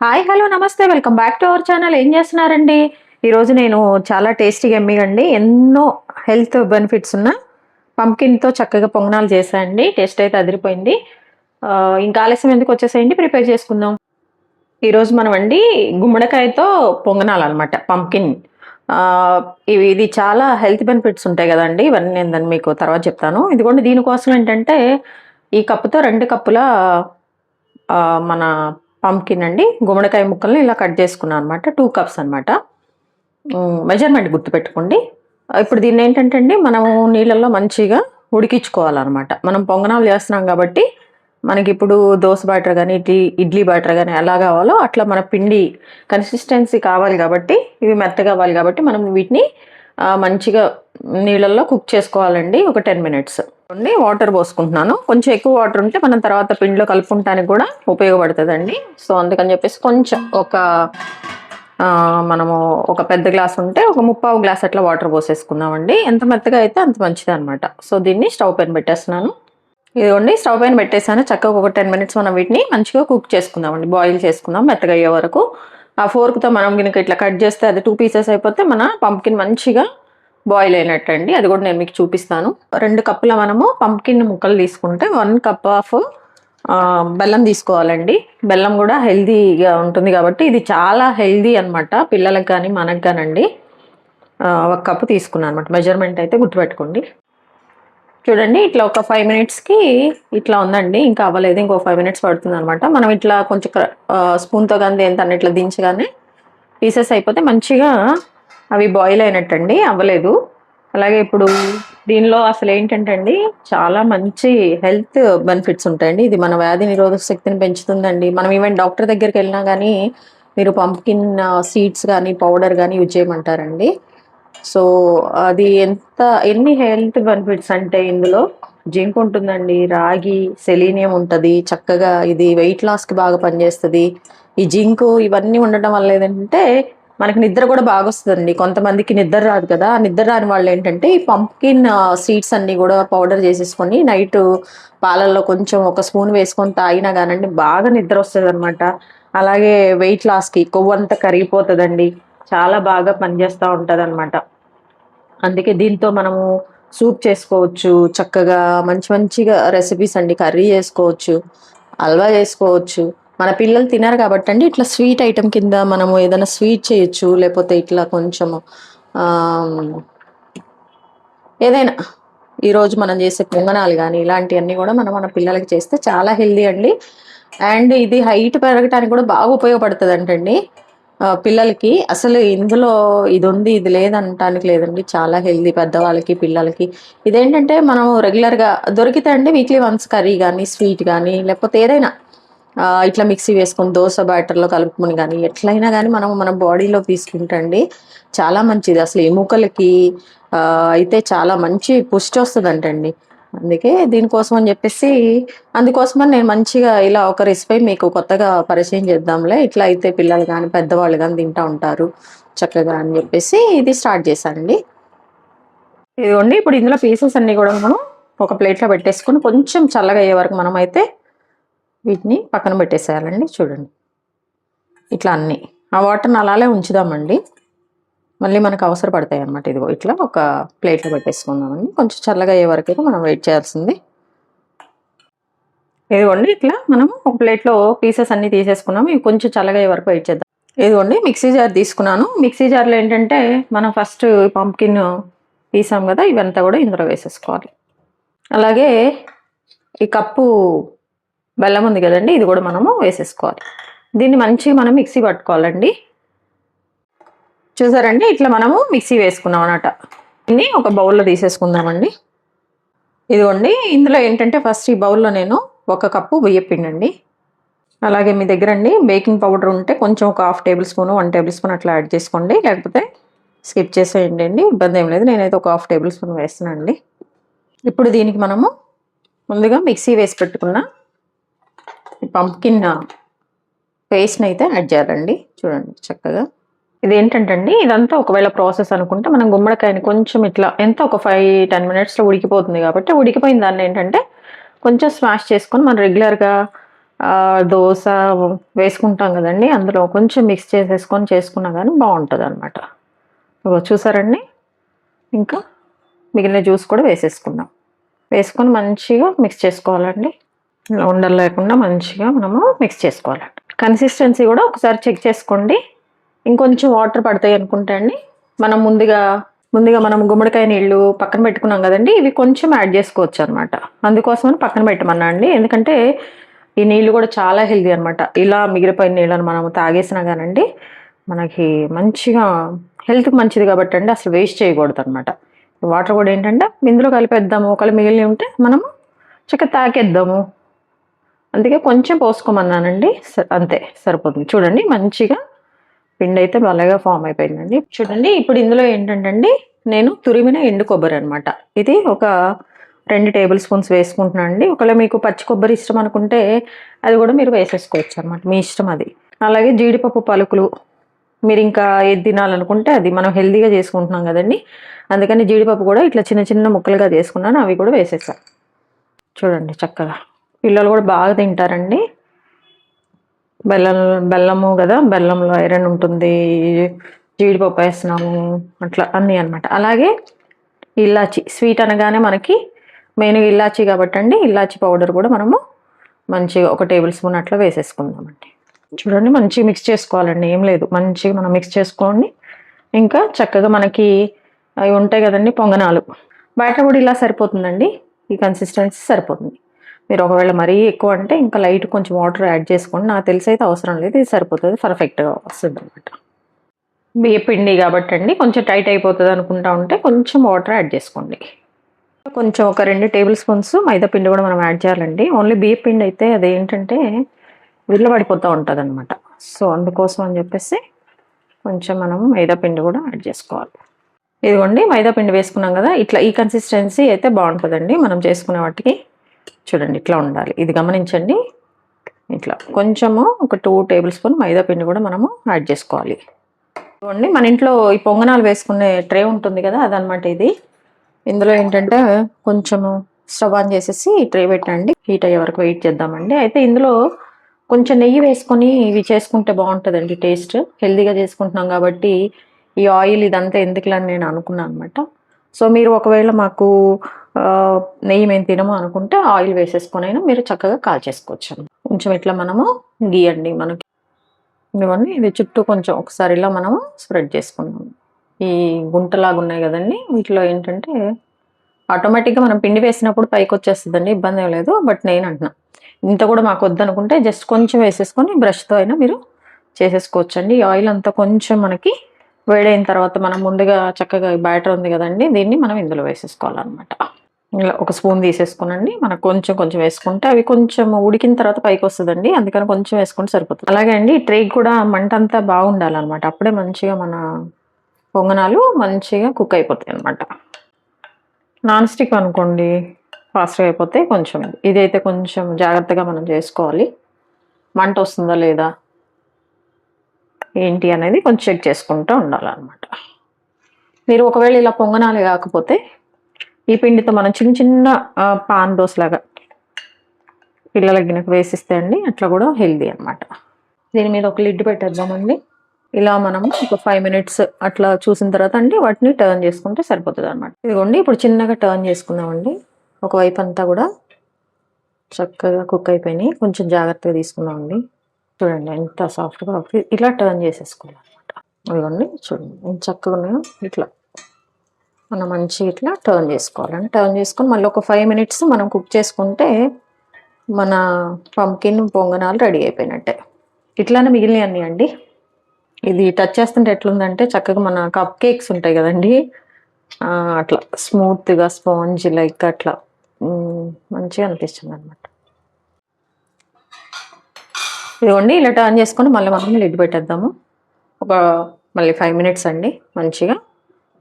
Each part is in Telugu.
హాయ్ హలో నమస్తే welcome back to our channel. ఏం చేస్తున్నారండి? ఈరోజు నేను చాలా టేస్టీగా ఎమ్మిగండి ఎన్నో హెల్త్ బెనిఫిట్స్ ఉన్న పంకిన్తో చక్కగా పొంగనాలు చేశానండి. టేస్ట్ అయితే అదిరిపోయింది. ఇంకా ఆలస్యం ఎందుకు, వచ్చేసేయండి ప్రిపేర్ చేసుకుందాం. ఈరోజు మనం అండి గుమ్మడికాయతో పొంగనాలు అనమాట, పంకిన్. ఇది చాలా హెల్త్ బెనిఫిట్స్ ఉంటాయి కదండి. ఇవన్నీ నేను దాన్ని మీకు తర్వాత చెప్తాను. ఇదిగోండి, దీనికోసం ఏంటంటే ఈ కప్పుతో 2 కప్పుల మన పంకిన్ అండి, గుమ్మడికాయ ముక్కల్ని ఇలా కట్ చేసుకున్నాను అనమాట. 2 కప్స్ అనమాట. మెజర్మెంట్ గుర్తుపెట్టుకోండి. ఇప్పుడు దీన్ని ఏంటంటే అండి, మనము నీళ్ళల్లో మంచిగా ఉడికించుకోవాలన్నమాట. మనం పొంగనాలు చేస్తున్నాం కాబట్టి మనకి ఇప్పుడు దోశ బ్యాటర్ కానీ ఇడ్లీ బ్యాటర్ కానీ ఎలా కావాలో అట్లా మన పిండి కన్సిస్టెన్సీ కావాలి కాబట్టి, ఇవి మెత్తగా అవ్వాలి కాబట్టి మనం వీటిని మంచిగా నీళ్ళల్లో కుక్ చేసుకోవాలండి. ఒక 10 మినిట్స్ వాటర్ పోసుకుంటున్నాను. కొంచెం ఎక్కువ వాటర్ ఉంటే మనం తర్వాత పిండిలో కలుపుకుంటానికి కూడా ఉపయోగపడుతుందండి. సో అందుకని చెప్పేసి కొంచెం మనము ఒక పెద్ద గ్లాస్ ఉంటే ఒక 3/4 గ్లాస్ అట్లా వాటర్ పోసేసుకుందామండి. ఎంత మెత్తగా అయితే అంత మంచిది అనమాట. సో దీన్ని స్టవ్ పైన పెట్టేస్తున్నాను. ఇదిగోండి, స్టవ్ పైన పెట్టేసాను. చక్కగా ఒక 10 మినిట్స్ మనం వీటిని మంచిగా కుక్ చేసుకుందామండి. బాయిల్ చేసుకుందాం మెత్తగా అయ్యే వరకు. ఆ ఫోర్క్తో మనం కనుక ఇట్లా కట్ చేస్తే అది 2 పీసెస్ అయిపోతే మన పంకిన్ మంచిగా బాయిల్ అయినట్టు అండి. అది కూడా నేను మీకు చూపిస్తాను. 2 కప్పుల మనము పంకిన్ ముక్కలు తీసుకుంటే 1 కప్ ఆఫ్ బెల్లం తీసుకోవాలండి. బెల్లం కూడా హెల్దీగా ఉంటుంది కాబట్టి ఇది చాలా హెల్దీ అనమాట, పిల్లలకు కానీ మనకు కానండి. 1 కప్పు తీసుకున్నాను అనమాట. మెజర్మెంట్ అయితే గుర్తుపెట్టుకోండి. చూడండి, ఇట్లా ఒక 5 మినిట్స్కి ఇట్లా ఉందండి. ఇంకా అవ్వలేదు, ఇంకో 5 మినిట్స్ పడుతుంది అనమాట. మనం ఇట్లా కొంచెం స్పూన్తో కానీ దేంతో ఇట్లా దించగానే పీసెస్ అయిపోతే మంచిగా అవి బాయిల్ అయినట్టండి. అవ్వలేదు. అలాగే ఇప్పుడు దీనిలో అసలు ఏంటంటే అండి, చాలా మంచి హెల్త్ బెనిఫిట్స్ ఉంటాయండి. ఇది మన వ్యాధి నిరోధక శక్తిని పెంచుతుందండి. మనం ఈవెన్ డాక్టర్ దగ్గరికి వెళ్ళినా కానీ మీరు పంకిన్ సీడ్స్ కానీ పౌడర్ కానీ యూజ్ చేయమంటారండి. సో అది ఎన్ని హెల్త్ బెనిఫిట్స్ అంటే, ఇందులో జింక్ ఉంటుందండి, రాగి, సెలీనియం ఉంటుంది. చక్కగా ఇది వెయిట్ లాస్కి బాగా పనిచేస్తుంది. ఈ జింకు ఇవన్నీ ఉండటం వల్ల ఏంటంటే మనకి నిద్ర కూడా బాగా వస్తుందండి. కొంతమందికి నిద్ర రాదు కదా, నిద్ర రాని వాళ్ళు ఏంటంటే ఈ పంకిన్ సీడ్స్ అన్నీ కూడా పౌడర్ చేసేసుకొని నైట్ పాలల్లో కొంచెం ఒక స్పూన్ వేసుకొని తాగినా కానండి బాగా నిద్ర వస్తుంది అనమాట. అలాగే వెయిట్ లాస్కి కొవ్వు అంతా కరిగిపోతుందండి. చాలా బాగా పనిచేస్తూ ఉంటుంది అనమాట. అందుకే దీంతో మనము సూప్ చేసుకోవచ్చు, చక్కగా మంచి మంచిగా రెసిపీస్ అండి, కర్రీ చేసుకోవచ్చు, హల్వా చేసుకోవచ్చు. మన పిల్లలు తినరు కాబట్టి అండి ఇట్లా స్వీట్ ఐటెం కింద మనము ఏదైనా స్వీట్ చేయొచ్చు. లేకపోతే ఇట్లా కొంచెము ఏదైనా ఈరోజు మనం చేసే పొంగనాలు కానీ ఇలాంటివన్నీ కూడా మనం మన పిల్లలకి చేస్తే చాలా హెల్దీ అండి. అండ్ ఇది హైట్ పెరగటానికి కూడా బాగా ఉపయోగపడుతుంది అంటండి పిల్లలకి. అసలు ఇందులో ఇది ఉంది ఇది లేదనటానికి లేదండి, చాలా హెల్దీ పెద్దవాళ్ళకి పిల్లలకి. ఇదేంటంటే మనం రెగ్యులర్గా దొరికితే అండి వీక్లీ వన్స్ కర్రీ కానీ స్వీట్ కానీ లేకపోతే ఏదైనా ఇట్లా మిక్సీ వేసుకొని దోశ బ్యాటర్లో కలుపుకొని కానీ ఎట్లయినా కానీ మనం మన బాడీలో తీసుకుంటండి చాలా మంచిది. అసలు ఎముకలకి అయితే చాలా మంచి పుష్టి వస్తుంది అంటండి. అందుకే దీనికోసం అని చెప్పేసి అందుకోసమని నేను మంచిగా ఇలా ఒక రెసిపీ మీకు కొత్తగా పరిచయం చేద్దాంలే, ఇట్లా అయితే పిల్లలు కానీ పెద్దవాళ్ళు కానీ తింటూ ఉంటారు చక్కగా అని చెప్పేసి ఇది స్టార్ట్ చేశానండి. ఇదిగోండి, ఇప్పుడు ఇందులో పీసెస్ అన్నీ కూడా మనం ఒక ప్లేట్లో పెట్టేసుకొని కొంచెం చల్లగా అయ్యే వరకు మనం అయితే వీటిని పక్కన పెట్టేసేయాలండి. చూడండి, ఇట్లా అన్నీ ఆ వాటర్ని అలానే ఉంచుదామండి, మళ్ళీ మనకు అవసరపడతాయి అన్నమాట. ఇదిగో ఇట్లా ఒక ప్లేట్లో పెట్టేసుకుందామండి. కొంచెం చల్లగా అయ్యే వరకు మనం వెయిట్ చేయాల్సింది. ఇదిగోండి, ఇట్లా మనం ఒక ప్లేట్లో పీసెస్ అన్నీ తీసేసుకున్నాము. ఇవి కొంచెం చల్లగా అయ్యే వరకు వెయిట్ చేద్దాం. ఇదిగోండి, మిక్సీ జార్ తీసుకున్నాను. మిక్సీ జార్లో ఏంటంటే మనం ఫస్ట్ పంకిన్ తీసాం కదా, ఇవంతా కూడా ఇందులో వేసేసుకోవాలి. అలాగే ఈ కప్పు బెల్లం ఉంది కదండి, ఇది కూడా మనము వేసేసుకోవాలి. దీన్ని మంచిగా మనం మిక్సీ పట్టుకోవాలండి. చూసారండి, ఇట్లా మనము మిక్సీ వేసుకున్నాం అన్నమాట. దీన్ని ఒక బౌల్లో తీసేసుకుందామండి. ఇదిగోండి, ఇందులో ఏంటంటే ఫస్ట్ ఈ బౌల్లో నేను 1 కప్పు బియ్యపిండి అండి. అలాగే మీ దగ్గర అండి బేకింగ్ పౌడర్ ఉంటే కొంచెం ఒక 1/2 టేబుల్ స్పూన్ 1 టేబుల్ స్పూన్ అట్లా యాడ్ చేసుకోండి, లేకపోతే స్కిప్ చేసేయండి అండి, ఇబ్బంది ఏం లేదు. నేనైతే ఒక 1/2 టేబుల్ స్పూన్ వేస్తున్నానండి. ఇప్పుడు దీనికి మనము ముందుగా మిక్సీ వేసి పెట్టుకున్న పంకిన్ పేస్ట్ని అయితే యాడ్ చేయాలండి. చూడండి చక్కగా. ఇదేంటంటే అండి, ఇదంతా ఒకవేళ ప్రాసెస్ అనుకుంటే మనం గుమ్మడికాయని కొంచెం ఇట్లా ఎంత ఒక 5-10 మినిట్స్లో ఉడికిపోతుంది కాబట్టి ఉడికిపోయిన దాన్ని ఏంటంటే కొంచెం స్మాష్ చేసుకొని మనం రెగ్యులర్గా దోస వేసుకుంటాం కదండీ! అందులో కొంచెం మిక్స్ చేసేసుకొని చేసుకున్నా గానీ బావుంటదనమాట. ఇగో చూసారండి? ఇంకా మిగిలిన జ్యూస్ కూడా వేసేసుకుందాం. వేసుకొని మంచిగా మిక్స్ చేసుకోవాలండి. ఇలా ఉండలు లేకుండా మంచిగా మనము మిక్స్ చేసుకోవాలండి. కన్సిస్టెన్సీ కూడా ఒకసారి చెక్ చేసుకోండి. ఇంకొంచెం వాటర్ పడతాయి అనుకుంటే అండి, మనం ముందుగా మనం గుమ్మడికాయ నీళ్ళు పక్కన పెట్టుకున్నాం కదండీ! ఇవి కొంచెం యాడ్ చేసుకోవచ్చనమాట. అందుకోసమని పక్కన పెట్టమన్నా అండి. ఎందుకంటే ఈ నీళ్ళు కూడా చాలా హెల్తీ అనమాట. ఇలా మిగిలిపోయిన నీళ్ళని మనం తాగేసినా గానండి, మనకి మంచిగా హెల్త్‌కి మంచిది కాబట్టండి అసలు వేస్ట్ చేయకూడదనమాట. వాటర్ కూడా ఏంటంటే ఇందులో కలిపేద్దాము. ఒకవేళ మిగిలినవి ఉంటే మనము చక్కగా తాగేద్దాము. అందుకే కొంచెం పోసుకోమన్నానండి. అంతే సరిపోతుంది. చూడండి మంచిగా పిండైతే భలేగా ఫామ్ అయిపోయిందండి. చూడండి ఇప్పుడు ఇందులో ఏంటంటే అండి, నేను తురిమిన ఎండు కొబ్బరి అనమాట. ఇది ఒక 2 టేబుల్ స్పూన్స్ వేసుకుంటున్నాను అండి. ఒకవేళ మీకు పచ్చి కొబ్బరి ఇష్టం అనుకుంటే అది కూడా మీరు వేసేసుకోవచ్చు అనమాట. మీ ఇష్టం అది. అలాగే జీడిపప్పు పలుకులు మీరింకా ఏది తినాలనుకుంటే అది. మనం హెల్తీగా చేసుకుంటున్నాం కదండీ! అందుకని జీడిపప్పు కూడా ఇట్లా చిన్న చిన్న ముక్కలుగా చేసుకున్నాను. అవి కూడా వేసేసా. చూడండి చక్కగా. పిల్లలు కూడా బాగా తింటారండి. బెల్లము గదా! బెల్లంలో ఐరన్ ఉంటుంది. జీడిపప్పు ఏస్తున్నాము. అట్లా అన్నీ అనమాట. అలాగే ఇలాచి స్వీట్ అనగానే మనకి మెయిన్‌గా ఇలాచి కాబట్టండి, ఇలాచి పౌడర్ కూడా మనము మంచిగా ఒక టేబుల్ స్పూన్ అట్లా వేసేసుకుందామండి. చూడండి మంచిగా మిక్స్ చేసుకోవాలండి. ఏం లేదు. మంచిగా మనం మిక్స్ చేసుకోండి. ఇంకా చక్కగా మనకి అవి ఉంటాయి కదండీ పొంగనాలు. బయట కూడా ఇలా సరిపోతుందండి. ఈ కన్సిస్టెన్సీ సరిపోతుంది. మీరు ఒకవేళ మరీ ఎక్కువ అంటే ఇంకా లైట్ కొంచెం వాటర్ యాడ్ చేసుకోండి. నాకు తెలిసైతే అవసరం లేదు. ఇది సరిపోతది. పర్ఫెక్ట్‌గా వస్తదనమాట. బియ్యపిండి కాబట్టండి కొంచెం టైట్ అయిపోతది అనుకుంటా ఉంటే కొంచెం వాటర్ యాడ్ చేసుకోండి. కొంచెం ఒక 2 టేబుల్ స్పూన్స్ మైదా పిండి కూడా మనం యాడ్ చేయాలండి. ఓన్లీ బియ్యపిండి అయితే అదేంటంటే విరగబడిపోతూ ఉంటదనమాట. సో, అందుకోసం అని చెప్పేసి కొంచెం మనం మైదా పిండి కూడా యాడ్ చేసుకోవాలి. ఇదిగోండి మైదా పిండి వేసుకున్నాం కదా! ఇట్లా ఈ కన్సిస్టెన్సీ అయితే బావుంటదండి మనం చేసుకునే వాటికి. చూడండి ఇట్లా ఉండాలి. ఇది గమనించండి. ఇట్లా కొంచెము ఒక 2 టేబుల్ స్పూన్ మైదా పిండి కూడా మనము యాడ్ చేసుకోవాలి. ఇదిగోండి మన ఇంట్లో ఈ పొంగనాలు వేసుకునే ట్రే ఉంటుంది కదా! అదనమాట ఇది. ఇందులో ఏంటంటే కొంచెము స్టవ్ ఆన్ చేసేసి ట్రే పెట్టండి. హీట్ అయ్యే వరకు వెయిట్ చేద్దామండి. అయితే ఇందులో కొంచెం నెయ్యి వేసుకొని ఇవి చేసుకుంటే బావుంటదండి టేస్ట్. హెల్తీగా చేసుకుంటున్నాం కాబట్టి ఈ ఆయిల్ ఇదంతా ఎందుకులే అని నేను అనుకున్నాను అనమాట. సో, మీరు ఒకవేళ మాకు నెయ్యి మేము తినము అనుకుంటే ఆయిల్ వేసేసుకొనైనా మీరు చక్కగా కాల్చేసుకోవచ్చు. కొంచెం ఇట్లా మనము గీయండి మనకి. ఇదిగోండి ఇది చుట్టూ కొంచెం ఒకసారి ఇలా మనము స్ప్రెడ్ చేసుకుందాం. ఈ గుంటలాగా ఉన్నాయి కదండీ! వీటిలో ఏంటంటే ఆటోమేటిక్‌గా మనం పిండి వేసినప్పుడు పైకొచ్చేస్తదండి. ఇబ్బందేం లేదు. బట్ నేనంటున్నా. ఇంత కూడా మాకొద్దనుకుంటే జస్ట్ కొంచెం వేసేసుకొని బ్రష్‌తో అయినా మీరు చేసేసుకోవచ్చండి. ఈ ఆయిల్ అంతా కొంచెం మనకి వేడైన తర్వాత మనం ముందుగా చక్కగా బ్యాటర్ ఉంది కదండీ! దీన్ని మనం ఇందులో వేసేసుకోవాలనమాట. ఇలా ఒక స్పూన్ తీసేసుకోనండి. మనకు కొంచెం కొంచెం వేసుకుంటే అవి కొంచెం ఉడికిన తర్వాత పైకొస్తదండి. అందుకని కొంచెం వేసుకుంటే సరిపోతుంది. అలాగే అండి ఈ ట్రేకి కూడా మంటంతా బాగుండాలనమాట. అప్పుడే మంచిగా మన పొంగనాలు మంచిగా కుక్ అయిపోతాయనమాట. నాన్ స్టిక్ అనుకోండి ఫాస్ట్‌గా అయిపోతే కొంచెం ఇదైతే కొంచెం జాగ్రత్తగా మనం చేసుకోవాలి. మంట వస్తుందా లేదా? ఏంటి అనేది కొంచెం చెక్ చేసుకుంటూ ఉండాలనమాట. మీరు ఒకవేళ ఇలా పొంగనాలు కాకపోతే ఈ పిండితో మనం చిన్న చిన్న పాన్ దోసలాగా పిల్లలకి గినక వేసిస్తే అండి అట్లా కూడా హెల్తీ అనమాట. దీని మీద ఒక లిడ్ పెట్టేద్దామండి. ఇలా మనము ఒక 5 మినిట్స్ అట్లా చూసిన తర్వాత అండి వాటిని టర్న్ చేసుకుంటే సరిపోతదనమాట. ఇదిగోండి ఇప్పుడు చిన్నగా టర్న్ చేసుకుందామండి. ఒకవైపు అంతా కూడా చక్కగా కుక్ అయిపోయినాయి. కొంచెం జాగ్రత్తగా తీసుకుందామండి. చూడండి ఎంత సాఫ్ట్‌గా ఇలా టర్న్ చేసేసుకోవాలనమాట. ఇదిగోండి చూడండి ఎంత చక్కగా ఉన్నాయో ఇట్లా. మనం మంచిగా ఇట్లా టర్న్ చేసుకోవాలండి. టర్న్ చేసుకొని మళ్ళీ ఒక 5 మినిట్స్ మనం కుక్ చేసుకుంటే మన పంకిన్ పొంగనాలు రెడీ అయిపోయినట్టే. ఇట్లానే మిగిలినయన్నీ అండి. ఇది టచ్ చేస్తుంటే ఎట్లుందంటే చక్కగా మన కప్ కేక్స్ ఉంటాయి కదండీ! అట్లా స్మూత్‌గా స్పాంజ్ లైక్ అట్లా మంచిగా అనిపిస్తుందనమాట. ఇదిగోండి ఇలా టర్న్ చేసుకొని మళ్ళీ మనం లిడ్ పెట్టేద్దాము. ఒక మళ్ళీ 5 మినిట్స్ అండి మంచిగా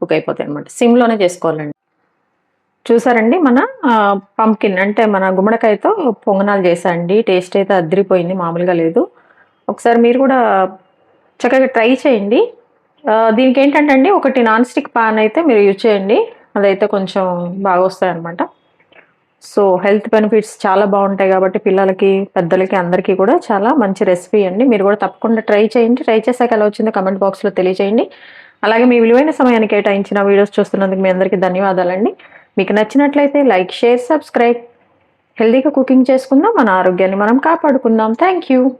కుక్ అయిపోతాయనమాట. సిమ్‌లోనే చేసుకోవాలండి. చూసారండి మన పంకిన్ అంటే మన గుమ్మడికాయతో పొంగనాలు చేశా అండి. టేస్ట్ అయితే అదిరిపోయింది. మామూలుగా లేదు. ఒకసారి మీరు కూడా చక్కగా ట్రై చేయండి. దీనికేంటంటే అండి ఒకటి నాన్ స్టిక్ పాన్ అయితే మీరు యూజ్ చేయండి. అదైతే కొంచెం బాగా వస్తాయన్నమాట. సో హెల్త్ బెనిఫిట్స్ చాలా బాగుంటాయి కాబట్టి పిల్లలకి, పెద్దలకి అందరికీ కూడా చాలా మంచి రెసిపీ అండి. మీరు కూడా తప్పకుండా ట్రై చేయండి. ట్రై చేశాక ఎలా వచ్చిందో కమెంట్ బాక్స్‌లో తెలియజేయండి. అలాగే మీ విలువైన సమయాన్ని కేటాయించిన వీడియోస్ చూస్తున్నందుకు మీ అందరికీ ధన్యవాదాలండి. మీకు నచ్చినట్లయితే లైక్, షేర్, సబ్స్క్రైబ్. హెల్తీగా కుకింగ్ చేసుకుందాం. మన ఆరోగ్యాన్ని మనం కాపాడుకుందాం. Thank you.